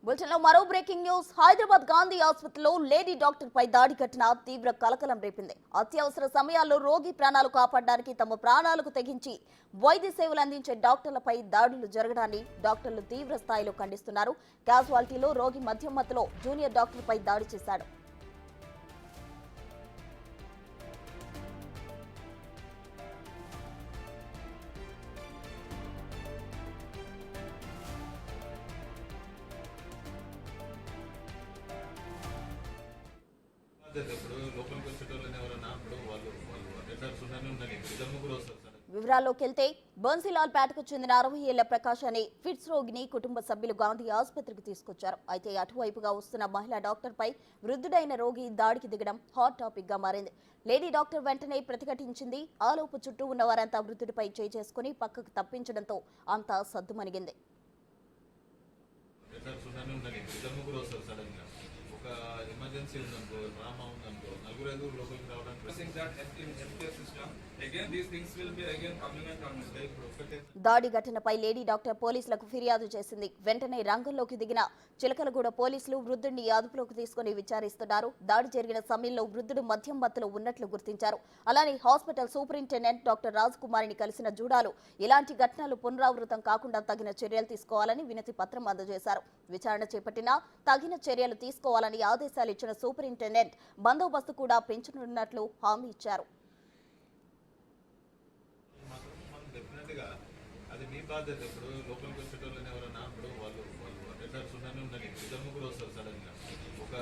బులెటిన్లో మరో breaking news. Hyderabad Gandhi ఆసుపత్రిలో లేడీ డాక్టర్ పై దాడి ఘటన తీవ్ర కలకలం రేపింది. అత్యవసర సమయాల్లో రోగి ప్రాణాలు కాపాడడానికి తమ ప్రాణాలకు తెగించి వైద్య సేవలు అందించే డాక్టర్లపై దాడులు జరగడాన్ని డాక్టర్లు తీవ్ర స్థాయిలో ఖండిస్తున్నారు. క్యాజువాలిటీలో రోగి మధ్య మత్తులో జూనియర్ డాక్టర్ పై దాడి చేశాడు. వివరాల్లోకి వెళ్తే బన్సీలాల్ పేటకు చెందిన 60 ఏళ్ల ప్రకాష్ అనే ఫిట్స్ రోగిని కుటుంబ సభ్యులు గాంధీ ఆసుపత్రికి తీసుకొచ్చారు. అయితే అటువైపుగా వస్తున్న మహిళా డాక్టర్ పై వృద్ధుడైన రోగి దాడికి దిగడం హాట్ టాపిక్ గా మారింది. లేడీ డాక్టర్ వెంటనే ప్రతిఘటించింది. ఆలోపు చుట్టూ ఉన్న వారంతా వృద్ధుడిపై చేయి చేసుకుని పక్కకు తప్పించడంతో అంతా సద్దుమణిగింది. దాడి ఘటనపై లేడీ డాక్టర్ పోలీసులకు ఫిర్యాదు చేసింది. వెంటనే రంగంలోకి దిగిన చిలకలగూడ పోలీసులు వృద్ధుడిని అదుపులోకి తీసుకుని విచారిస్తున్నారు. దాడి జరిగిన సమయంలో వృద్ధుడు మద్యం మత్తులో ఉన్నట్లు గుర్తించారు. అలానే హాస్పిటల్ సూపరింటెండెంట్ డాక్టర్ రాజకుమారిని కలిసిన జూడాలు ఇలాంటి ఘటనలు పునరావృతం కాకుండా తగిన చర్యలు తీసుకోవాలని వినతి పత్రం అందజేశారు. విచారణ చేపట్టినా తగిన చర్యలు తీసుకోవాలని ఆదేశాలు ఇచ్చిన సూపరింటెండెంట్ బందోబస్తు కూడా పెంచనున్నట్లు హామీ ఇచ్చారు. అది మీ బాధ్యత. ఇప్పుడు లోపలికి వచ్చేటోళ్ళని ఎవరైనా ఇప్పుడు వాళ్ళు అటెండర్స్ ఉన్నానే ఉండాలి. ఇద్దరు ముగ్గురు వస్తారు సడన్ గా. ఒక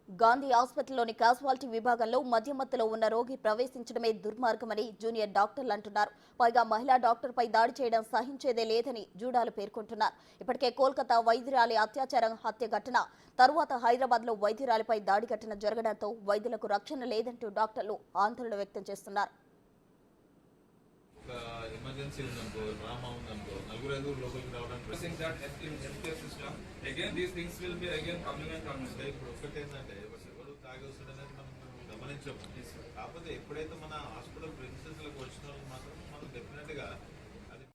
గాంధీ ఆసుపత్రిలోని క్యాజువాలిటీ విభాగంలో మధ్యమత్తులో ఉన్న రోగి ప్రవేశించడమే దుర్మార్గమని జూనియర్ డాక్టర్లు అంటున్నారు. పైగా మహిళా డాక్టర్ పై దాడి చేయడం సహించేదే లేదని జూడాలు పేర్కొంటున్నారు. ఇప్పటికే కోల్కతా వైద్యురాలి అత్యాచారం హత్య ఘటన తరువాత హైదరాబాద్ లో వైద్యురాలిపై దాడి ఘటన జరగడంతో వైద్యులకు రక్షణ లేదంటూ డాక్టర్లు ఆందోళన వ్యక్తం చేస్తున్నారు. ఎమర్జెన్సీ ఉందనుకో, డ్రామా ఉందనుకో, నలుగురు ఐదుగురు లోపలికి రావడానికి ఇప్పుడు ఒక్కటి ఏంటంటే ఎవరు తాగి వస్తుందనేది మనం గమనించాము. కాకపోతే ఎప్పుడైతే మన హాస్పిటల్ ప్రిన్సెస్లకు వచ్చిన వాళ్ళు మాత్రం మనం డెఫినెట్ గా